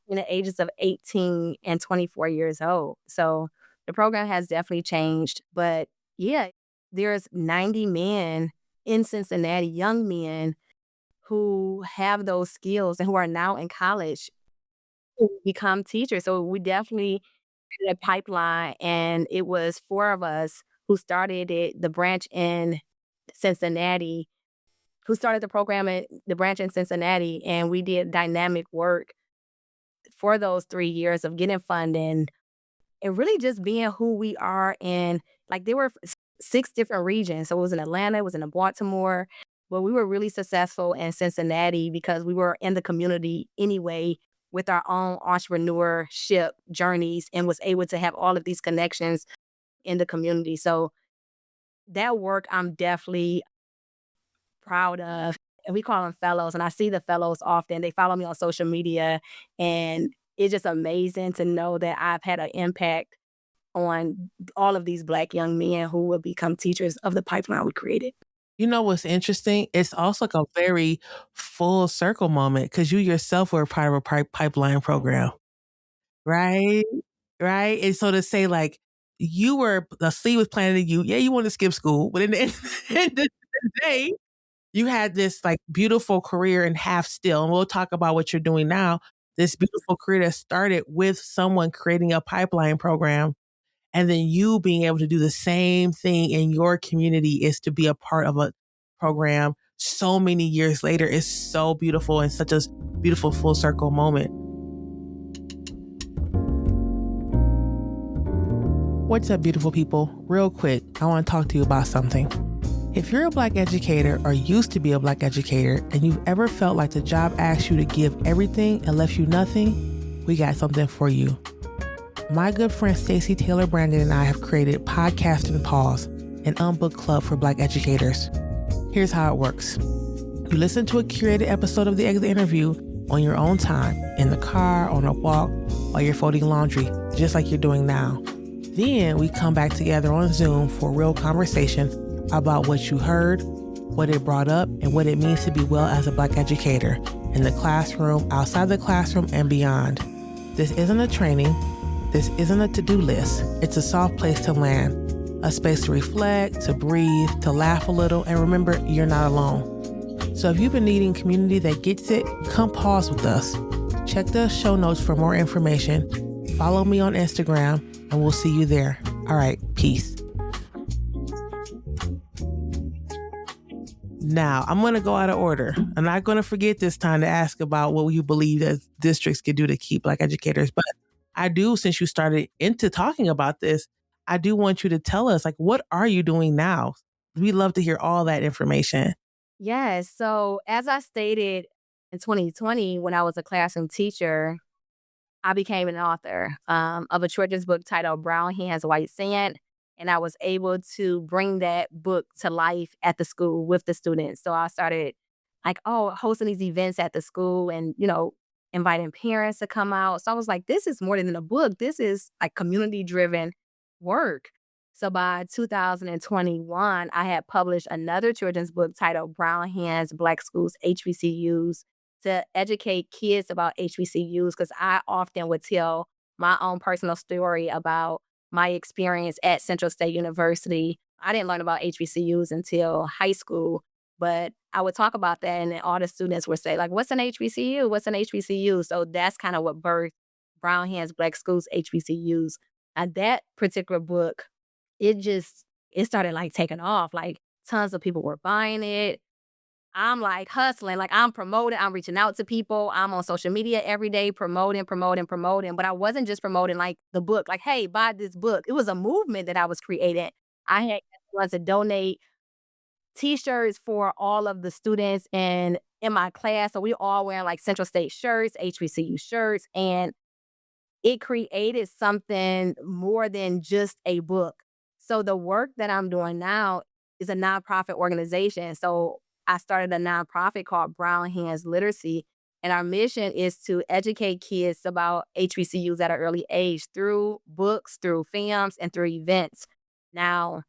A: in the ages of 18 and 24 years old. So the program has definitely changed. But yeah, there's 90 men in Cincinnati, young men who have those skills and who are now in college to become teachers. So we definitely had a pipeline, and it was four of us who started it, the branch in Cincinnati, who started the program at the branch in Cincinnati, and we did dynamic work for those 3 years of getting funding and really just being who we are. And like there were 6 different regions. So it was in Atlanta, it was in Baltimore, but we were really successful in Cincinnati because we were in the community anyway with our own entrepreneurship journeys and was able to have all of these connections in the community. So that work I'm definitely proud of. And we call them fellows, and I see the fellows often. They follow me on social media, and it's just amazing to know that I've had an impact on all of these black young men who will become teachers of the pipeline we created.
B: You know what's interesting? It's also like a very full circle moment because you yourself were a part of a pipeline program, right? Right? And so to say like you were, the seed was planted in you. Yeah, you want to skip school, but in the end of the day, you had this like beautiful career and half still. And we'll talk about what you're doing now. this beautiful career that started with someone creating a pipeline program, and then you being able to do the same thing in your community is to be a part of a program so many years later is so beautiful and such a beautiful full circle moment. What's up, beautiful people? Real quick, I want to talk to you about something. If you're a Black educator or used to be a Black educator and you've ever felt like the job asked you to give everything and left you nothing, we got something for you. My good friend Stacey Taylor Brandon and I have created Podcast and Pause, an unbooked club for Black educators. Here's how it works. You listen to a curated episode of the Exit Interview on your own time, in the car, on a walk, while you're folding laundry, just like you're doing now. Then we come back together on Zoom for a real conversation about what you heard, what it brought up, and what it means to be well as a Black educator in the classroom, outside the classroom, and beyond. This isn't a training. This isn't a to-do list. It's a soft place to land, a space to reflect, to breathe, to laugh a little, and remember, you're not alone. So if you've been needing community that gets it, come pause with us. Check the show notes for more information. Follow me on Instagram, and we'll see you there. All right, peace. Now, I'm going to go out of order. I'm not going to forget this time to ask about what you believe that districts could do to keep Black educators. But I do, since you started into talking about this, I do want you to tell us, like, what are you doing now? We'd love to hear all that information.
A: Yes. So as I stated in 2020, when I was a classroom teacher, I became an author of a children's book titled Brown Hands, White Sand. And I was able to bring that book to life at the school with the students. So I started hosting these events at the school and, inviting parents to come out. So I was like, this is more than a book. This is like community-driven work. So by 2021, I had published another children's book titled Brown Hands, Black Schools, HBCUs, to educate kids about HBCUs, because I often would tell my own personal story about my experience at Central State University. I didn't learn about HBCUs until high school, but I would talk about that, and then all the students would say, like, what's an HBCU? What's an HBCU? So that's kind of what birthed Brown Hands, Black Schools, HBCUs. And that particular book, it started like taking off. Like tons of people were buying it. I'm like hustling, like I'm promoting, I'm reaching out to people. I'm on social media every day promoting. But I wasn't just promoting like the book, like, hey, buy this book. It was a movement that I was creating. I had ones to donate T-shirts for all of the students in my class. So we all wearing like Central State shirts, HBCU shirts, and it created something more than just a book. So the work that I'm doing now is a nonprofit organization. So I started a nonprofit called Brown Hands Literacy, and our mission is to educate kids about HBCUs at an early age through books, through films, and through events. Now,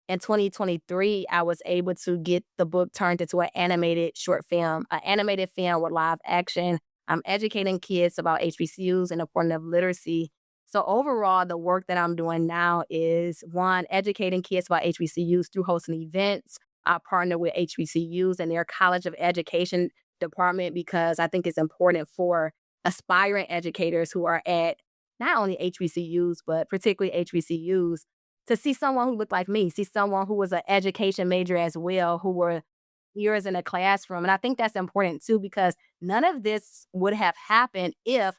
A: in 2023, I was able to get the book turned into an animated short film, an animated film with live action. I'm educating kids about HBCUs and the importance of literacy. So overall, the work that I'm doing now is, one, educating kids about HBCUs through hosting events. I partner with HBCUs and their College of Education department, because I think it's important for aspiring educators who are at not only HBCUs, but particularly HBCUs, to see someone who looked like me, see someone who was an education major as well, who were years in a classroom. And I think that's important too, because none of this would have happened if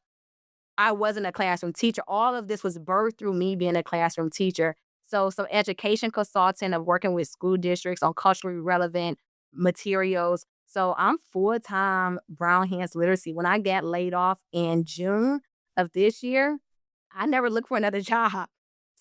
A: I wasn't a classroom teacher. All of this was birthed through me being a classroom teacher. So some education consultant of working with school districts on culturally relevant materials. So I'm full-time Brown Hands Literacy. When I got laid off in June of this year, I never looked for another job.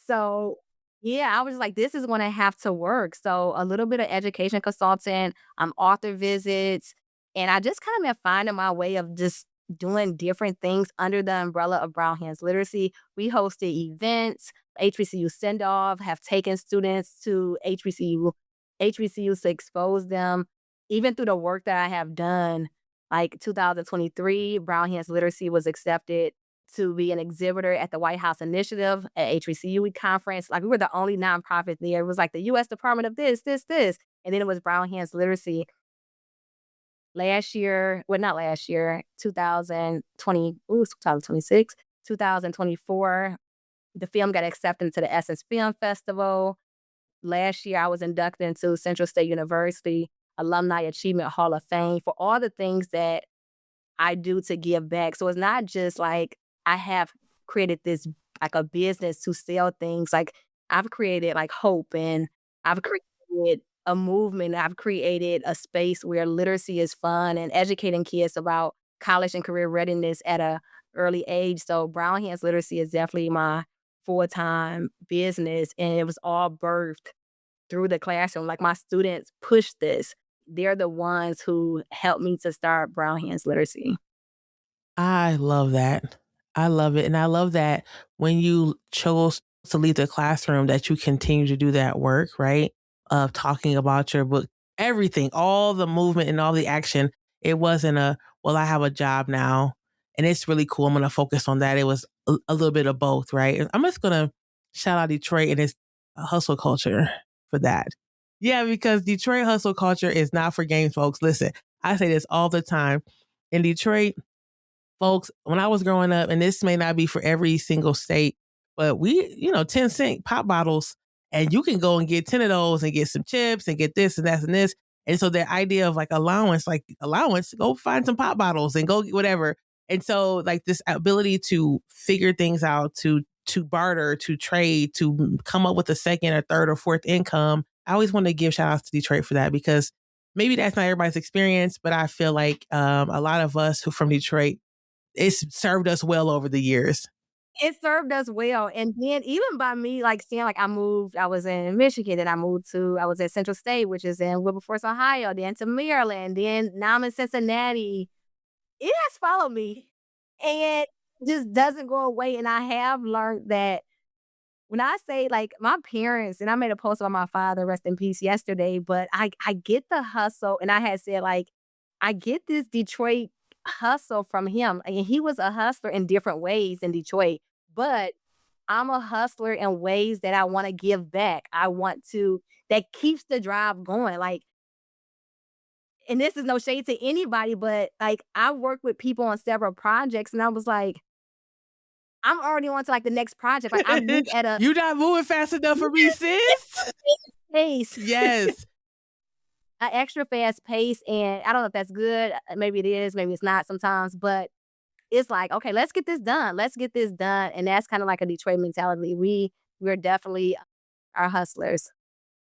A: So yeah, I was like, this is going to have to work. So a little bit of education consultant, author visits, and I just kind of been finding my way of just doing different things under the umbrella of Brown Hands Literacy. We hosted events, HBCU send-off, have taken students to HBCUs to expose them. Even through the work that I have done, like 2023, Brown Hands Literacy was accepted to be an exhibitor at the White House Initiative at HBCU conference. Like we were the only nonprofit there. It was like the U.S. Department of this. And then it was Brown Hands Literacy. Last year, well, not last year, 2020, 2026, 2024, the film got accepted into the Essence Film Festival. Last year, I was inducted into Central State University Alumni Achievement Hall of Fame for all the things that I do to give back. So it's not just like I have created this like a business to sell things. Like I've created like hope, and I've created a movement. I've created a space where literacy is fun and educating kids about college and career readiness at a early age. So Brown Hands Literacy is definitely my full-time business, and it was all birthed through the classroom. Like my students push this. They're the ones who helped me to start Brown Hands Literacy.
B: I love that. I love it. And I love that when you chose to leave the classroom that you continue to do that work, right? Of talking about your book, everything, all the movement and all the action. It wasn't well, I have a job now and it's really cool. I'm going to focus on that. It was a little bit of both, right? I'm just going to shout out Detroit and its hustle culture for that. Yeah, because Detroit hustle culture is not for games, folks. Listen, I say this all the time. In Detroit, folks, when I was growing up, and this may not be for every single state, but 10-cent pop bottles, and you can go and get 10 of those and get some chips and get this and that and this. And so the idea of like allowance, go find some pop bottles and go get whatever. And so like this ability to figure things out, to barter, to trade, to come up with a second or third or fourth income. I always want to give shout outs to Detroit for that, because maybe that's not everybody's experience, but I feel like a lot of us who from Detroit, it's served us well over the years.
A: It served us well, and then even by me, like, seeing, like, I was in Michigan, then I was at Central State, which is in Wilberforce, Ohio, then to Maryland, then now I'm in Cincinnati. It has followed me, and just doesn't go away, and I have learned that when I say, like, my parents, and I made a post about my father, rest in peace, yesterday, but I get the hustle, and I had said, like, I get this Detroit hustle from him, and he was a hustler in different ways in Detroit, but I'm a hustler in ways that I wanna give back. I want to that keeps the drive going, like, and this is no shade to anybody, but, like, I worked with people on several projects, and I was like, I'm already on to, like, the next project, like, I move at a
B: You not moving fast enough for me, sis.
A: pace.
B: Yes.
A: A extra fast pace, and I don't know if that's good, maybe it is, maybe it's not sometimes, but it's like, "Okay, let's get this done," and that's kinda like a Detroit mentality. We're definitely are hustlers.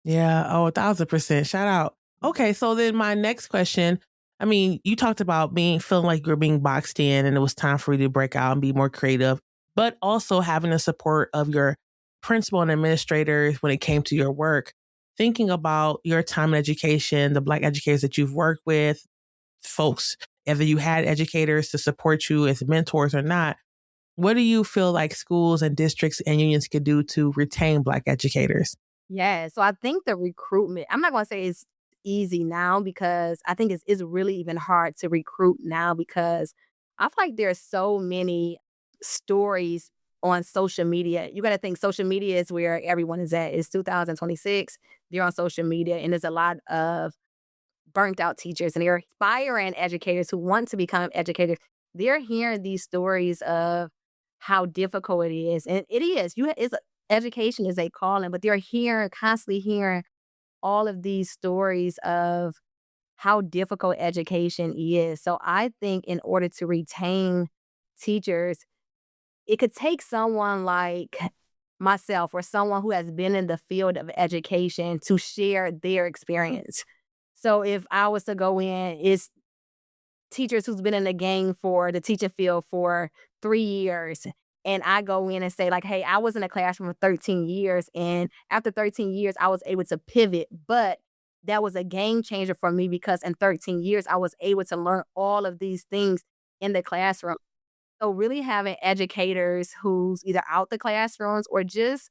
B: Yeah. Oh, 1,000%. Shout out. Okay. So then my next question, I mean, you talked about feeling like you're being boxed in and it was time for you to break out and be more creative, but also having the support of your principal and administrators when it came to your work. Thinking about your time in education, the Black educators that you've worked with, folks, whether you had educators to support you as mentors or not, what do you feel like schools and districts and unions could do to retain Black educators?
A: Yeah, so I think the recruitment, I'm not gonna say it's easy now because I think it's really even hard to recruit now because I feel like there's so many stories on social media. You gotta think social media is where everyone is at. It's 2026. They're on social media, and there's a lot of burnt out teachers, and they're aspiring educators who want to become educators. They're hearing these stories of how difficult it is, and it is. Education is a calling, but they're constantly hearing all of these stories of how difficult education is. So I think in order to retain teachers, it could take someone like myself or someone who has been in the field of education to share their experience. So if I was to go in, it's teachers who's been in the game for the teaching field for 3 years, and I go in and say like, "Hey, I was in a classroom for 13 years, and after 13 years, I was able to pivot, but that was a game changer for me because in 13 years, I was able to learn all of these things in the classroom." So really having educators who's either out the classrooms or just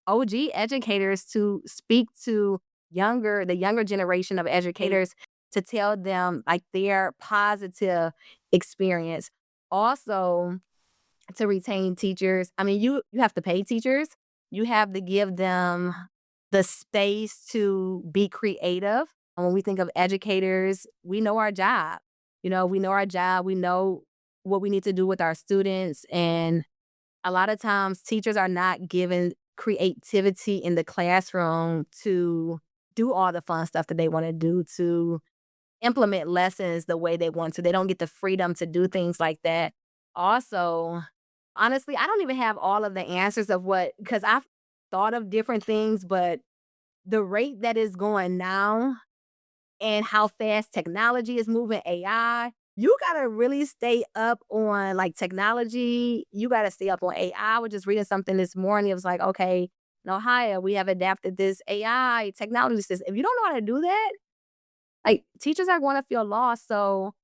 A: OG educators to speak to the younger generation of educators to tell them, like, their positive experience. Also, to retain teachers, I mean, you have to pay teachers. You have to give them the space to be creative. When we think of educators, we know our job. We know our job. We know what we need to do with our students. And a lot of times teachers are not given creativity in the classroom to do all the fun stuff that they want to do, to implement lessons the way they want to. They don't get the freedom to do things like that. Also, honestly, I don't even have all of the answers of what, because I've thought of different things, but the rate that is going now and how fast technology is moving, AI, you gotta really stay up on like technology. You gotta stay up on AI. I was just reading something this morning. It was like, okay, in Ohio, we have adapted this AI technology system. If you don't know how to do that, like teachers are going to feel lost. So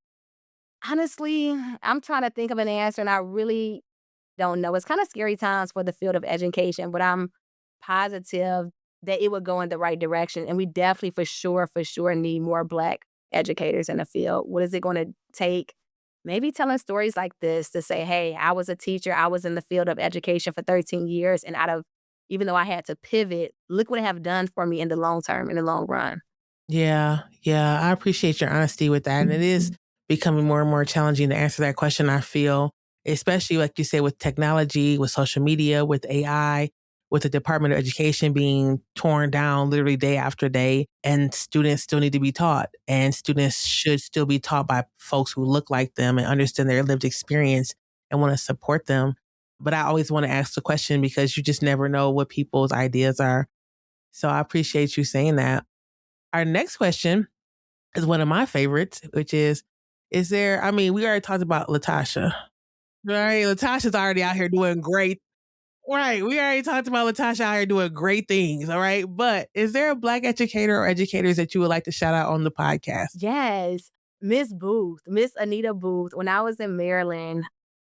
A: honestly, I'm trying to think of an answer and I really don't know. It's kind of scary times for the field of education, but I'm positive that it would go in the right direction. And we definitely, for sure, need more Black educators in the field. What is it going to take? Maybe telling stories like this to say, hey, I was a teacher, I was in the field of education for 13 years. And even though I had to pivot, look what it have done for me in the long term, in the long run.
B: Yeah, yeah. I appreciate your honesty with that. And it is becoming more and more challenging to answer that question, I feel, especially like you say, with technology, with social media, with AI, with the Department of Education being torn down literally day after day. And students still need to be taught. And students should still be taught by folks who look like them and understand their lived experience and want to support them. But I always want to ask the question because you just never know what people's ideas are. So I appreciate you saying that. Our next question is one of my favorites, which is there, I mean, we already talked about Latasha, right? Latasha's already out here doing great. Right. We already talked about Latasha out here doing great things. All right. But is there a Black educator or educators that you would like to shout out on the podcast?
A: Yes. Miss Booth, Miss Anita Booth, when I was in Maryland,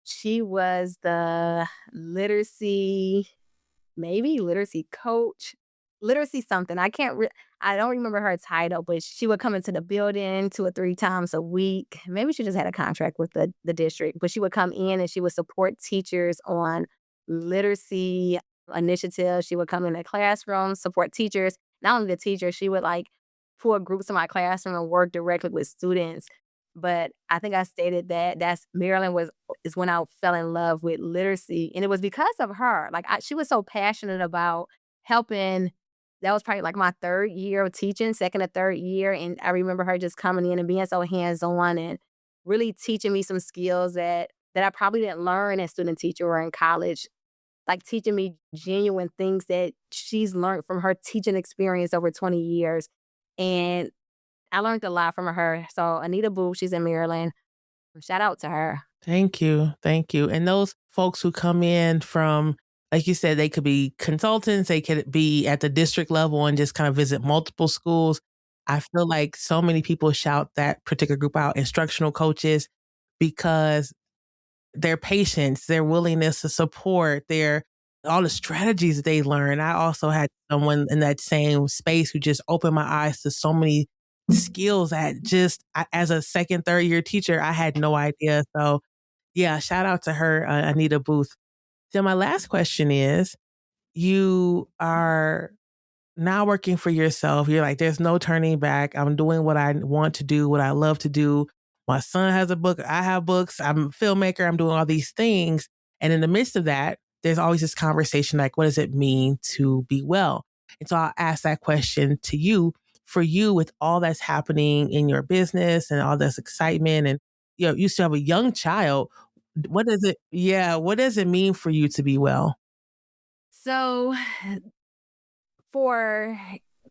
A: she was the literacy maybe literacy coach, literacy something. I don't remember her title, but she would come into the building 2 or 3 times a week. Maybe she just had a contract with the district, but she would come in and she would support teachers on literacy initiatives. She would come in the classroom, support teachers. Not only the teachers, she would like pull groups in my classroom and work directly with students. But I think I stated that that's Maryland is when I fell in love with literacy, and it was because of her. Like, she was so passionate about helping. That was probably, like, my 3rd year of teaching, 2nd or 3rd year, and I remember her just coming in and being so hands-on and really teaching me some skills that I probably didn't learn as student teacher or in college, like, teaching me genuine things that she's learned from her teaching experience over 20 years, and I learned a lot from her. So, Anita Booth, she's in Maryland. Shout out to her.
B: Thank you. Thank you. And those folks who come in from, like you said, they could be consultants, they could be at the district level and just kind of visit multiple schools. I feel like so many people shout that particular group out, instructional coaches, because their patience, their willingness to support, their all the strategies that they learn. I also had someone in that same space who just opened my eyes to so many skills that as a second, third year teacher, I had no idea. So yeah, shout out to her, Anita Booth. So my last question is, you are now working for yourself. You're like, there's no turning back. I'm doing what I want to do, what I love to do. My son has a book. I have books. I'm a filmmaker. I'm doing all these things. And in the midst of that, there's always this conversation like, what does it mean to be well? And so I'll ask that question to you. For you, with all that's happening in your business and all this excitement, and you still have a young child, what does it mean for you to be well?
A: So, for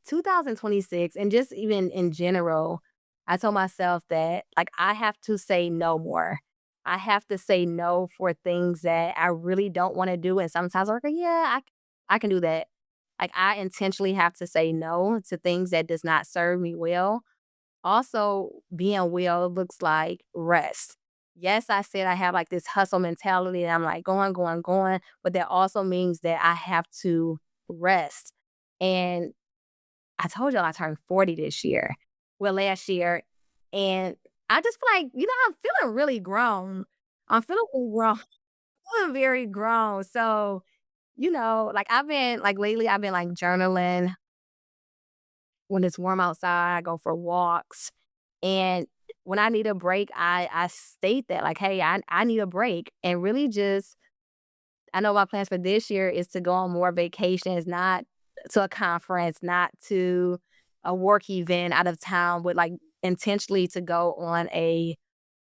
A: 2026 and just even in general, I told myself that, like, I have to say no more. I have to say no for things that I really don't wanna do, and sometimes I'm like, "Yeah, I can do that." Like, I intentionally have to say no to things that does not serve me well. Also, being well looks like rest. Yes, I said I have like this hustle mentality and I'm like going, going, going, but that also means that I have to rest. And I told y'all I turned 40 this year. Well, last year. And I just feel like, I'm feeling really grown. I'm feeling grown, feeling very grown. So, like I've been like lately, I've been like journaling. when it's warm outside, I go for walks. And when I need a break, I state that like, hey, I need a break. And really just I know my plans for this year is to go on more vacations, not to a conference, not to a work event out of town, but like intentionally to go on a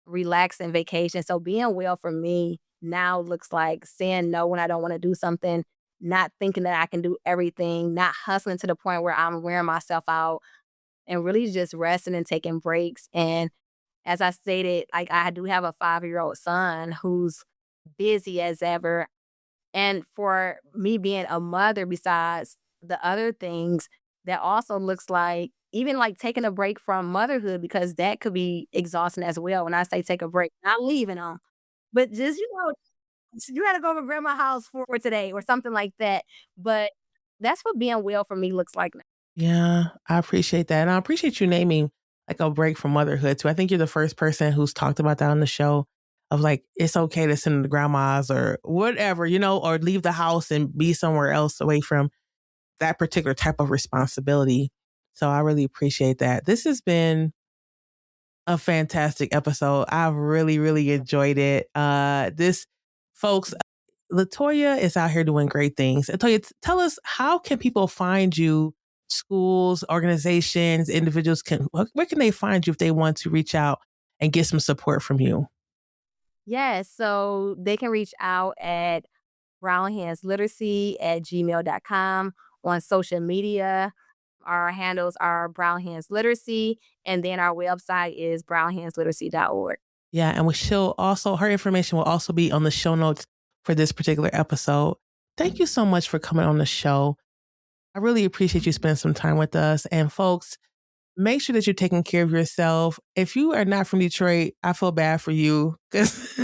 A: relaxing vacation. So being well for me now looks like saying no when I don't want to do something, not thinking that I can do everything, not hustling to the point where I'm wearing myself out, and really just resting and taking breaks. And as I stated, like I do have a 5-year-old son who's busy as ever. And for me being a mother, besides the other things, that also looks like even like taking a break from motherhood, because that could be exhausting as well. When I say take a break, not leaving them, but just, you gotta go over to grandma's house for today or something like that. But that's what being well for me looks like now.
B: Yeah, I appreciate that. And I appreciate you naming like a break from motherhood too. I think you're the first person who's talked about that on the show of like, it's okay to send them to grandma's or whatever, or leave the house and be somewhere else away from that particular type of responsibility. So I really appreciate that. This has been a fantastic episode. I've really, really enjoyed it. This folks, Latoya is out here doing great things. Latoya, tell us, how can people find you? Schools, organizations, individuals, where can they find you if they want to reach out and get some support from you?
A: Yes, so they can reach out at brownhandsliteracy@gmail.com. On social media, our handles are Brown Hands Literacy, and then our website is brownhandsliteracy.org.
B: Yeah, and her information will also be on the show notes for this particular episode. Thank you so much for coming on the show. I really appreciate you spending some time with us. And folks, make sure that you're taking care of yourself. If you are not from Detroit, I feel bad for you because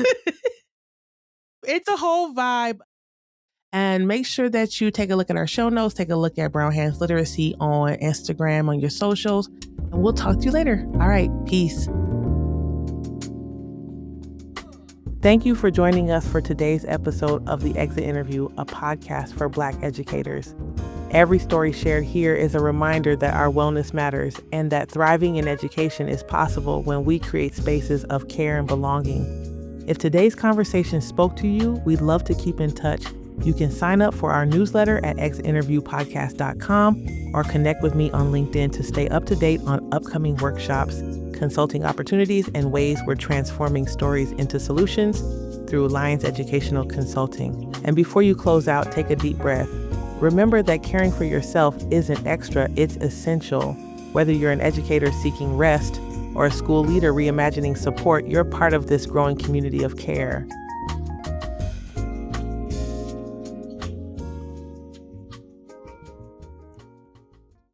B: it's a whole vibe. And make sure that you take a look at our show notes, take a look at Brown Hands Literacy on Instagram, on your socials, and we'll talk to you later. All right, peace. Thank you for joining us for today's episode of The Exit Interview, a podcast for Black educators. Every story shared here is a reminder that our wellness matters and that thriving in education is possible when we create spaces of care and belonging. If today's conversation spoke to you, we'd love to keep in touch. You can sign up for our newsletter at exitinterviewpodcast.com or connect with me on LinkedIn to stay up to date on upcoming workshops, consulting opportunities, and ways we're transforming stories into solutions through Alliance Educational Consulting. And before you close out, take a deep breath. Remember that caring for yourself isn't extra, it's essential. Whether you're an educator seeking rest or a school leader reimagining support, you're part of this growing community of care.